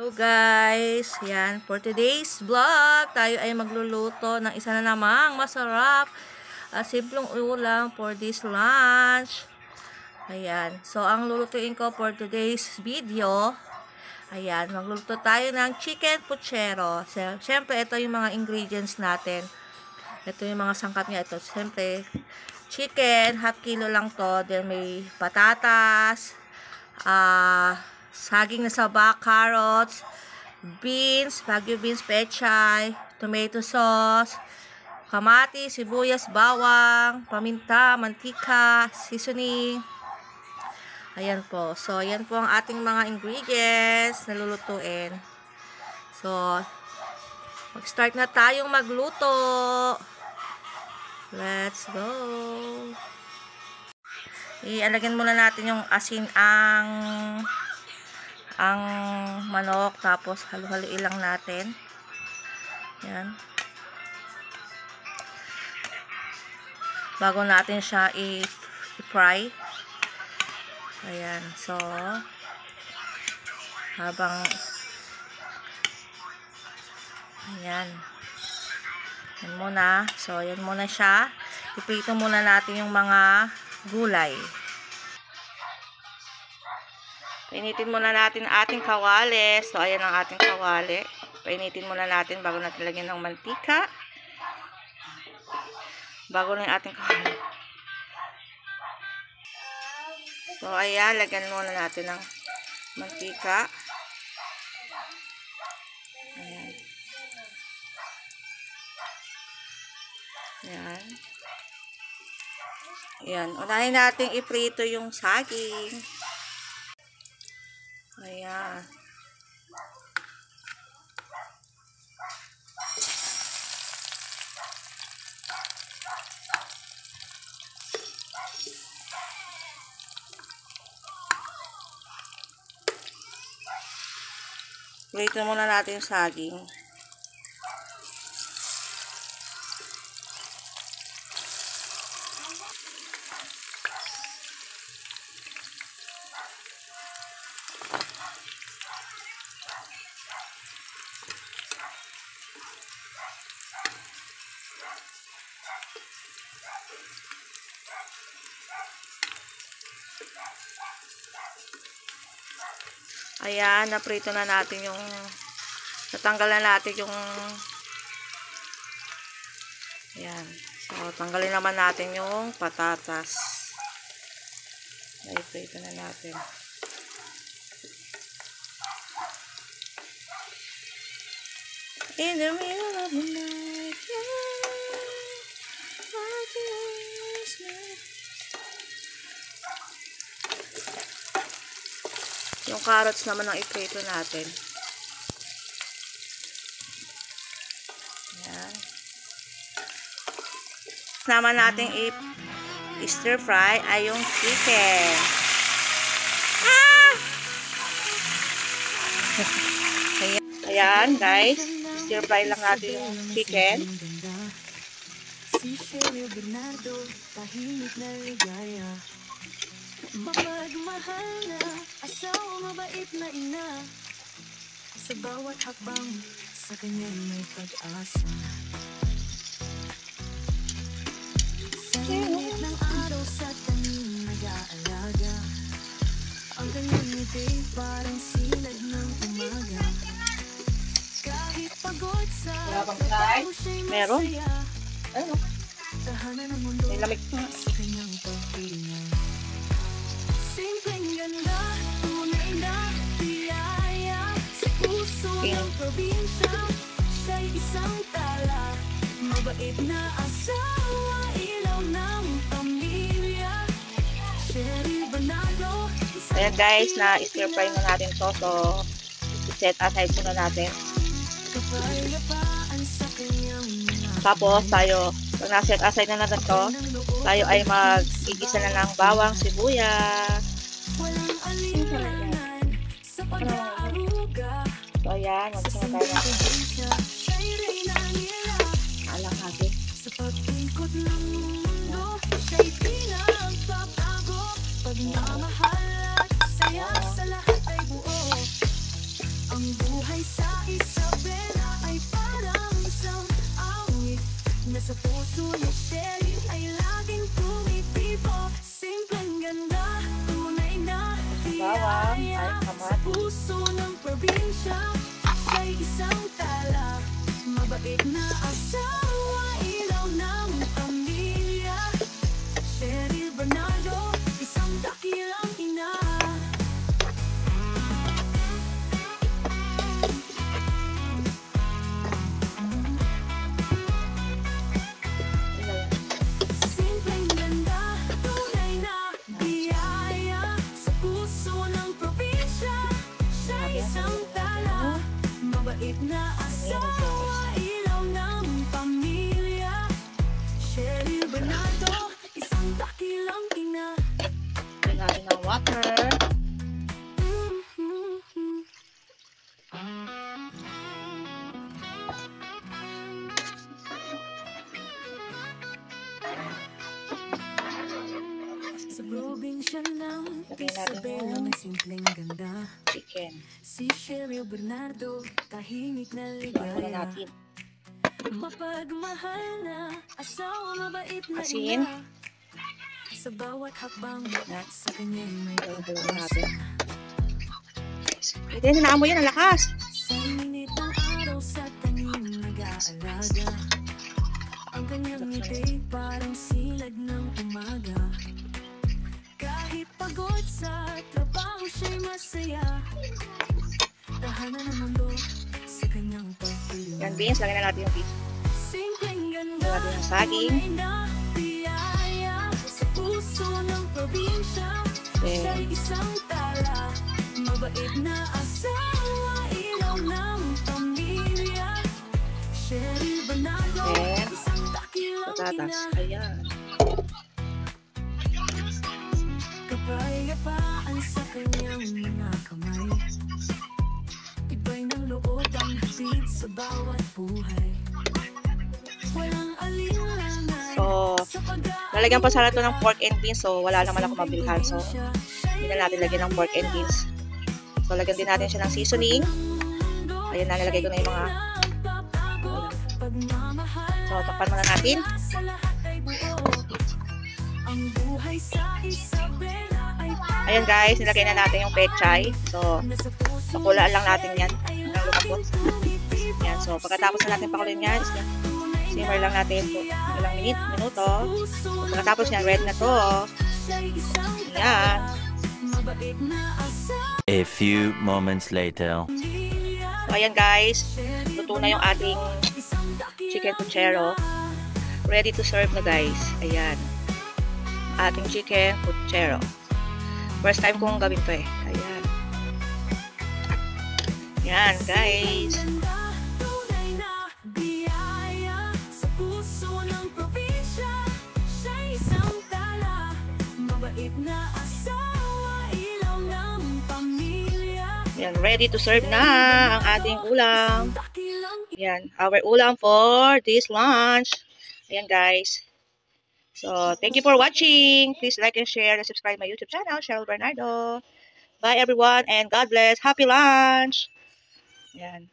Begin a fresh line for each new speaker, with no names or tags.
Hello guys, yan, for today's vlog, tayo ay magluluto ng isa na namang masarap at simpleng ulam for this lunch. Ayan, so ang lulutuin ko for today's video, ayan, magluluto tayo ng chicken puchero. Siyempre, ito yung mga ingredients natin. Ito yung mga sangkap niya. Ito, siyempre, chicken, half kilo lang to. Then may patatas, saging na saba, carrots, beans, Baguio beans, pechay, tomato sauce, kamatis, sibuyas, bawang, paminta, mantika, seasoning. Ayan po. So, ayan po ang ating mga ingredients na lulutuin. So, mag-start na tayong magluto. Let's go! Ialagyan muna natin yung asin ang manok, tapos halo-haluin lang natin. Yan. Bago natin siya i-fry. Ayan. So, habang ayan. Yan muna. So, yan muna siya. Iprito muna natin yung mga gulay. Painitin muna natin ating kawali. So, ayan ang ating kawali. Painitin muna natin bago natin lagyan ng mantika. Bago na yung ating kawali. So, ayan. Lagyan muna natin ng mantika. Ayan. Ayan. Ayan. Unahin natin iprito yung saging. Ayan. Prito muna natin yung saging. Ayan, naprito na natin yung natanggal na natin yung ayan. So, tanggalin naman natin yung patatas. Naprito na natin. In the middle of the night, yung carrots naman ang iprito natin. Ayan. Naman natin i-stir fry ay yung chicken. Ayan guys, stir fry lang natin yung chicken.
Si Cheryl Bernardo, tahimik na ligaya. Mapagmahal na, asawa, mabait na ina. Sa bawat hakbang, sa kanya'y may pag-asa. Sa init ng araw, sa tanim nag-aalaga. Ang kanyang ngiti parang sinag ng umaga. Kahit pagod sa trabaho siya'y
Meron?
masaya.
Ayun,
Tahanan ng mundo
may lamig pa.
sa kanyang paghinga. Simpleng ganda, tunay na biyaya. Sa puso ng probinsya, siya'y isang tala. Mabait na asawa, ilaw ng pamilya. Cheryl Bernardo.
Ayan guys, na-stir fry na natin to. So, i-set aside muna natin.
Kapayapaan sa kanyang mga
Tapos, tayo, pag na-set aside na natin to, tayo ay mag-igisa na ng bawang, sibuyas.
walang alinlangan sa pag-aaruga.
So, ayan, mag-igisa na tayo ng
Probinsya, siya'y reyna nila.
alang natin.
Sa pag-ikot ng mundo, siya'y di nagbabago. Pagmamahal at saya sa lahat ay buo. Ang buhay sa Isabela ay parang isang awit. Nasa puso ni Sherry ay laging tumitibo. Simpleng ganda, tunay na biyaya. Sa puso ng probinsya, siya'y isang tala. Mabait na asawa, ilaw ng pamilya. Sherry Bernardo, isang dakilang ina. Simpleng ganda, tunay na biyaya. Sa puso ng probinsya, siya'y isang tala. Mabait na asawa, ilaw ng pamilya. Sherry Bernardo, isang dakilang ina.
Lagyan natin ng water.
Sa probinsya ng Isabela may simpleng ganda.
Chicken.
Si Sherry Bernardo, tahimik na
Muna
ligaya.
natin.
Mapagmahal na asawa, mabait na
Asin.
ina. Sa bawat hakbang,
Yan.
sa kanya'y may
Lagyan
pag-asa.
natin. Pwede na naamoy yan. Ang lakas.
Sa init ng araw sa tanim nag-aalaga. Ang kanyang ngiti parang silad ng umaga. Kahit pagod sa trabaho siya'y masaya. Tahanan ng mundo sa kanyang pagpilihan.
Yan, beans. Lagyan na natin yung beans.
Simpleng ganda,
Lagyan natin yung saging.
tunay na biyaya. Sa puso ng probinsya,
Then,
siya'y isang tala. Mabait na asawa, ilaw ng pamilya. Sherry Bernardo,
Then,
isang dakilang
patatas.
ina.
Ayan.
Kapayapaan sa kanyang mga kamay. Iba'y ng loob ang hatid sa bawat buhay. Walang alinlangan
So,
sa pag-aaral.
lalagyan pa sana ito ng pork and beans. So, wala naman ako mabilhan. So, hindi na natin lagyan ng pork and beans. So, lagyan din natin siya ng seasoning. Ayan na, nilagay ko na yung mga... So, takpan muna natin. Ayan guys, nilagay na natin yung pechay. So, pakulaan lang natin yan. Hanggang lumapot. Yan, so pagkatapos na natin pakuloyin yan, simmer lang natin po ilang minuto. So, pagkatapos yan, ready na to. Ayan.
A few moments later.
So, ayan guys, luto na yung ating chicken puchero. Ready to serve na guys. Ayan. Ating chicken puchero. First time kong gawin to eh. Ayan. Ayan guys. Ayan, ready to serve na ang ating ulam. Ayan, our ulam for this lunch. Ayan guys. So, thank you for watching. Please like and share and subscribe my YouTube channel, Cheryl Bernardo. Bye everyone and God bless. Happy lunch. Ayan.